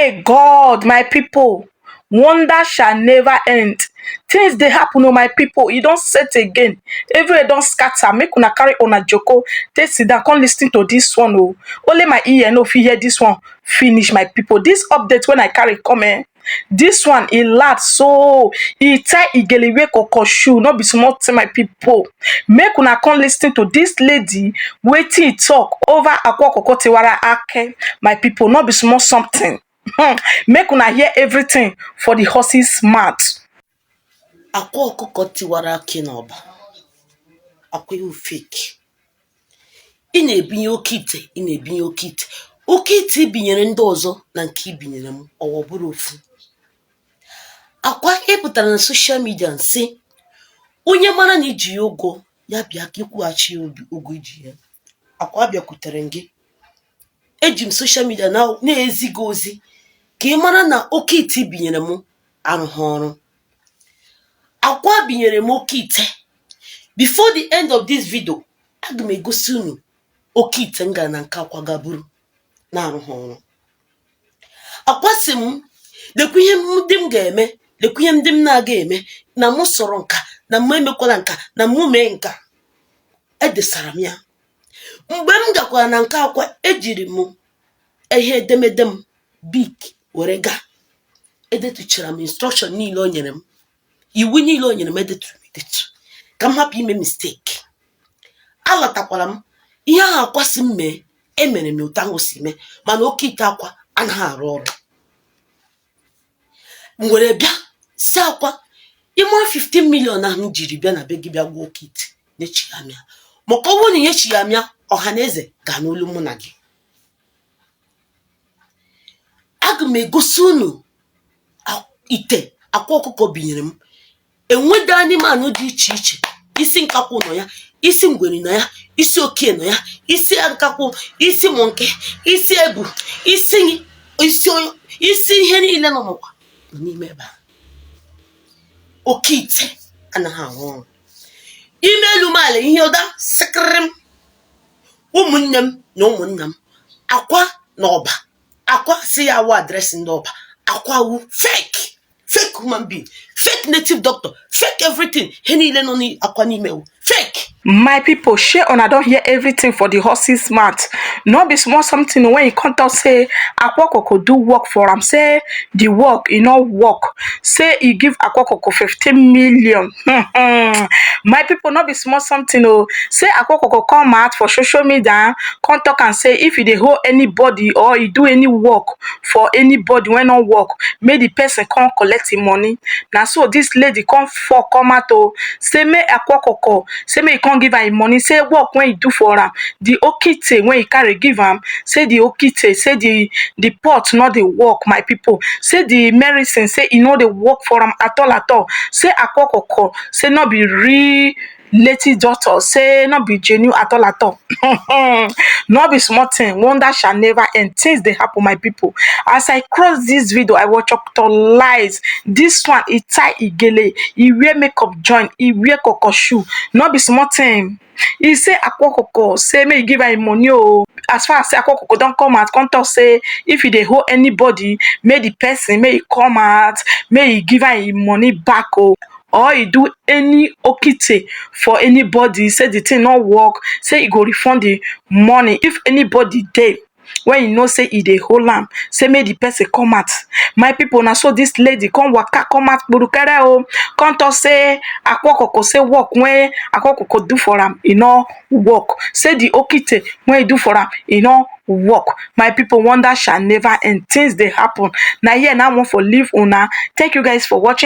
Hey God, my people, wonder shall never end. Things dey happen oh my people, e don set again. Everywhere don scatter. Make una carry una joko, take sit down, come lis ten to this one oh. Only my ear no fit hear this one finish, my people. This update when I carry come this one e loud so e tie igele wey koko shoe, no be small thing my people. Make una come lis ten to this lady wetin e talk over Akwa Okuku Tiwara Aki, my people. No be small something. Make una hear everything for the horse's mouth. Akwa Okuku Tiwara Aki n'ọba. Akwa you fake. Ị na-ebinye oke ite, ị na-ebinye oke ite. Oke ite ibinyere ndị ọzọ na nke ibinyere m, ọ bụrụ ofu. Akwa epụtara na social media nsị onye mara na iji ya ụgwọ ya bịa ka ịkwụghachi ya ụgwọ iji ya. Akwa bịakwutere gị. Eji m social media na-eziga ozi ka ị mara na oke ite ibinyere m arụghị ọrụ. Akwa binyere m oke ite. Before the end of this video, aga m egosi unu oke ite m gara na nke Akwa gaburu na-arụghị ọrụ. Akwa sị m lekwa ihe ndị m ga-eme, lekwa ihe ndị m na-aga eme, na mụ sọrọ nka, na mụ emekwala nka, na mụ mee nka. Edesara m ya. Mgbe m gakwara na nke Akwa, ejiri m ihe edemede m big were gaa. Edetuchara m instruction niile o nyere m. Iwu niile o nyere m edetu ka m hapụ ime mistake. Alọtakwara m ihe ahụ Akwa si m mee, emere m otu ahụ si mee, mana oke ite Akwa anaghị arụ ọrụ. M were bịa si Akwa, ịma 15 million ahụ m jiri bịa na be gị bịa gwa oke ite na-echi ya mịa. Maka ọ bụrụ na echi ya mịa, ọha na eze ga n'olu mụ na gị. Aga m egosi unu ite Akwa Okuku binyere m. Enwede anụmanụ dị iche iche. Isi nkakwụ nọ ya, isi ngwere nọ ya, isi oke nọ ya, isi nkakwụ, isi monke, isi ebu, isi ihe niile nọ n'ụwa nọ n'ime ebe a. Oke ite anaghị arụ ọrụ. Ime elu maala ihe ụda sikiri m. Ụmụnne m na ụmụnna m. Akwa n'ọba. Akwa si ya wụ adreesị ndị ọba. Akwa wụ fake human being, fake native doctor, fake everything. He niile nọ n'Akwa n'ime wụ fake. My people, share una don hear everything for the horse's mouth. No be small something when you come talk say Akwa Okuku do work for am, say the work e no work, say e give Akwa Okuku 15 million. My people, no be small something oh. Say Akwa Okuku come out for social media, come talk and say if e dey hold anybody or e do any work for anybody when no work, make the person come collect him money. Na so this lady come out oh, say make Akwa Okuku, say make e come give am money, say work when e do for am, the okite when e carry give am, say the okite, say the pot no dey work, my people. Say the medicine, say e no dey work for am at all. Say Akwa Okuku, say no be real native doctor, say no be genuine at all. No be small thing, wonder shall never end. Things dey happen, my people. As I cross this video, I watch up to lies. This one e tie igele, e wear makeup join, e wear koko shoe. No be small thing. He say Akwa Okuku say make e give am money oh. As far as say Akwa Okuku don come out, come talk say if e dey hold anybody, make the person make e come out, make e give am money back oh. Or e do any okite for anybody, say the thing no work, say e go refund the money. If anybody dey when you know say e dey hold am, say make the person come out. My people, na so this lady come waka come out kpurukere oh, come talk say Akwa Okuku say work when Akwa Okuku do for am e no work, say the okite when e do for am e no work. My people, wonder shall never end. Things dey happen. Na here na I want for leave una. Thank you guys for watching.